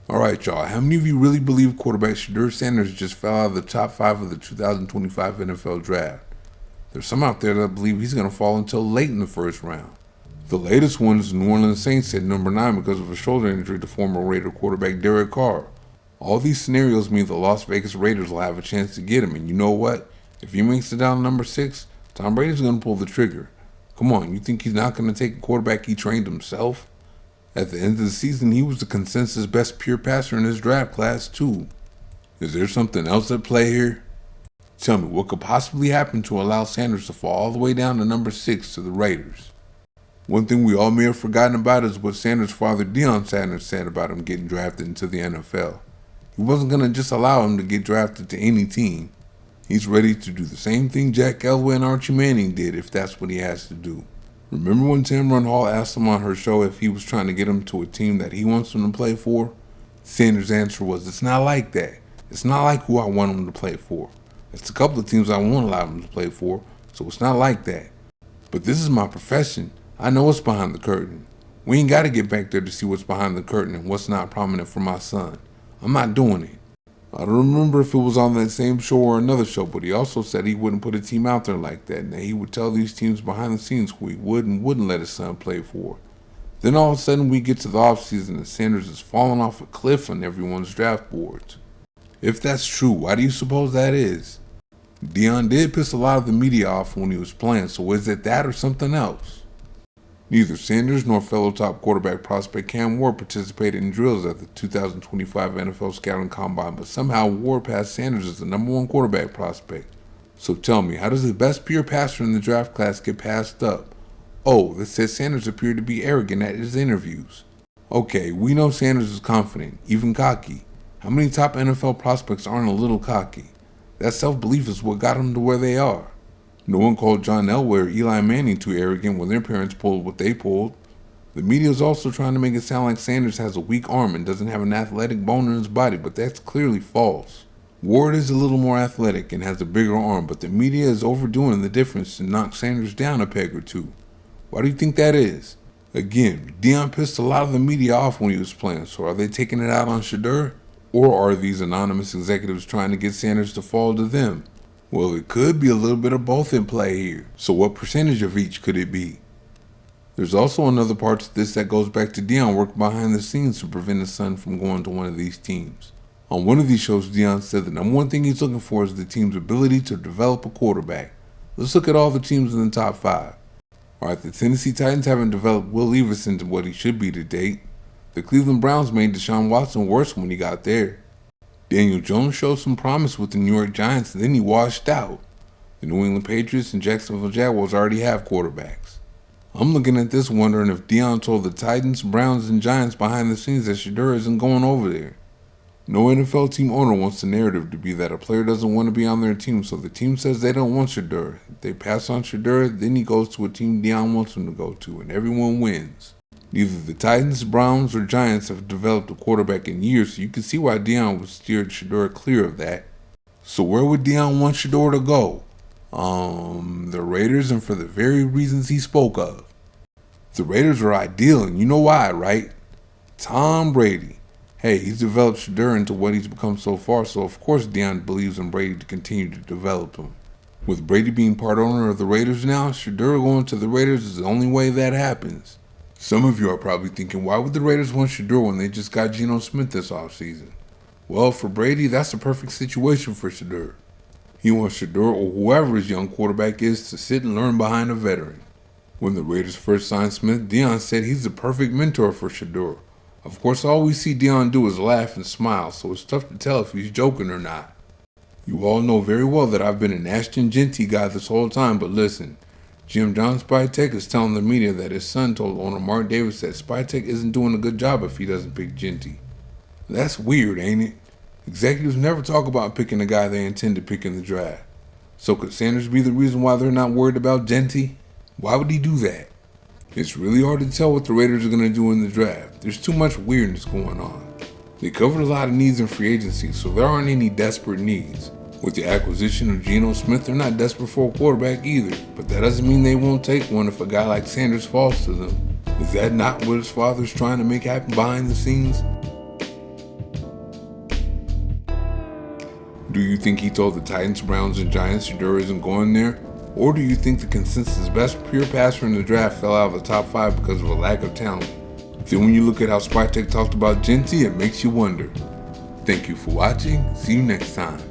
Alright, y'all, how many of you really believe quarterback Shedeur Sanders just fell out of the top 5 of the 2025 NFL Draft? There's some out there that believe he's going to fall until late in the first round. The latest one is the New Orleans Saints at number 9 because of a shoulder injury to former Raider quarterback Derek Carr. All these scenarios mean the Las Vegas Raiders will have a chance to get him, and you know what? If he makes it down to number 6, Tom Brady's going to pull the trigger. Come on, you think he's not going to take a quarterback he trained himself? At the end of the season, he was the consensus best pure passer in his draft class too. Is there something else at play here? Tell me, what could possibly happen to allow Sanders to fall all the way down to number 6 to the Raiders? One thing we all may have forgotten about is what Sanders' father Deion Sanders said about him getting drafted into the NFL. He wasn't going to just allow him to get drafted to any team. He's ready to do the same thing Jack Elway and Archie Manning did if that's what he has to do. Remember when Tamron Hall asked him on her show if he was trying to get him to a team that he wants him to play for? Sanders' answer was, "It's not like that. It's not like who I want him to play for. It's a couple of teams I won't allow him to play for, so it's not like that. But this is my profession. I know what's behind the curtain. We ain't got to get back there to see what's behind the curtain and what's not prominent for my son. I'm not doing it." I don't remember if it was on that same show or another show, but he also said he wouldn't put a team out there like that, and that he would tell these teams behind the scenes who he would and wouldn't let his son play for. Then all of a sudden we get to the offseason and Sanders is falling off a cliff on everyone's draft boards. If that's true, why do you suppose that is? Deion did piss a lot of the media off when he was playing, so is it that or something else? Neither Sanders nor fellow top quarterback prospect Cam Ward participated in drills at the 2025 NFL Scouting Combine, but somehow Ward passed Sanders as the number 1 quarterback prospect. So tell me, how does the best pure passer in the draft class get passed up? Oh, that says Sanders appeared to be arrogant at his interviews. Okay, we know Sanders is confident, even cocky. How many top NFL prospects aren't a little cocky? That self-belief is what got them to where they are. No one called John Elway or Eli Manning too arrogant when their parents pulled what they pulled. The media is also trying to make it sound like Sanders has a weak arm and doesn't have an athletic bone in his body, but that's clearly false. Ward is a little more athletic and has a bigger arm, but the media is overdoing the difference to knock Sanders down a peg or two. Why do you think that is? Again, Deion pissed a lot of the media off when he was playing, so are they taking it out on Shedeur? Or are these anonymous executives trying to get Sanders to fall to them? Well, it could be a little bit of both in play here. So what percentage of each could it be? There's also another part to this that goes back to Deion working behind the scenes to prevent his son from going to one of these teams. On one of these shows, Deion said the number 1 thing he's looking for is the team's ability to develop a quarterback. Let's look at all the teams in the top 5. Alright, the Tennessee Titans haven't developed Will Levis into what he should be to date. The Cleveland Browns made Deshaun Watson worse when he got there. Daniel Jones showed some promise with the New York Giants, and then he washed out. The New England Patriots and Jacksonville Jaguars already have quarterbacks. I'm looking at this wondering if Deion told the Titans, Browns, and Giants behind the scenes that Shedeur isn't going over there. No NFL team owner wants the narrative to be that a player doesn't want to be on their team, so the team says they don't want Shedeur. They pass on Shedeur, then he goes to a team Deion wants him to go to, and everyone wins. Neither the Titans, Browns, or Giants have developed a quarterback in years, so you can see why Deion would steer Shedeur clear of that. So where would Deion want Shedeur to go? The Raiders, and for the very reasons he spoke of. The Raiders are ideal, and you know why, right? Tom Brady. Hey, he's developed Shedeur into what he's become so far, so of course Deion believes in Brady to continue to develop him. With Brady being part owner of the Raiders now, Shedeur going to the Raiders is the only way that happens. Some of you are probably thinking, why would the Raiders want Shedeur when they just got Geno Smith this offseason? Well, for Brady, that's the perfect situation for Shedeur. He wants Shedeur or whoever his young quarterback is to sit and learn behind a veteran. When the Raiders first signed Smith, Deion said he's the perfect mentor for Shedeur. Of course, all we see Deion do is laugh and smile, so it's tough to tell if he's joking or not. You all know very well that I've been an Ashton Genty guy this whole time, but listen. Jim John Spytek is telling the media that his son told owner Mark Davis that Spytek isn't doing a good job if he doesn't pick Genty. That's weird, ain't it? Executives never talk about picking a guy they intend to pick in the draft. So could Sanders be the reason why they're not worried about Genty? Why would he do that? It's really hard to tell what the Raiders are going to do in the draft. There's too much weirdness going on. They covered a lot of needs in free agency, so there aren't any desperate needs. With the acquisition of Geno Smith, they're not desperate for a quarterback either, but that doesn't mean they won't take one if a guy like Sanders falls to them. Is that not what his father's trying to make happen behind the scenes? Do you think he told the Titans, Browns, and Giants Shedeur isn't going there? Or do you think the consensus best pure passer in the draft fell out of the top 5 because of a lack of talent? Then when you look at how Spytek talked about Genty, it makes you wonder. Thank you for watching. See you next time.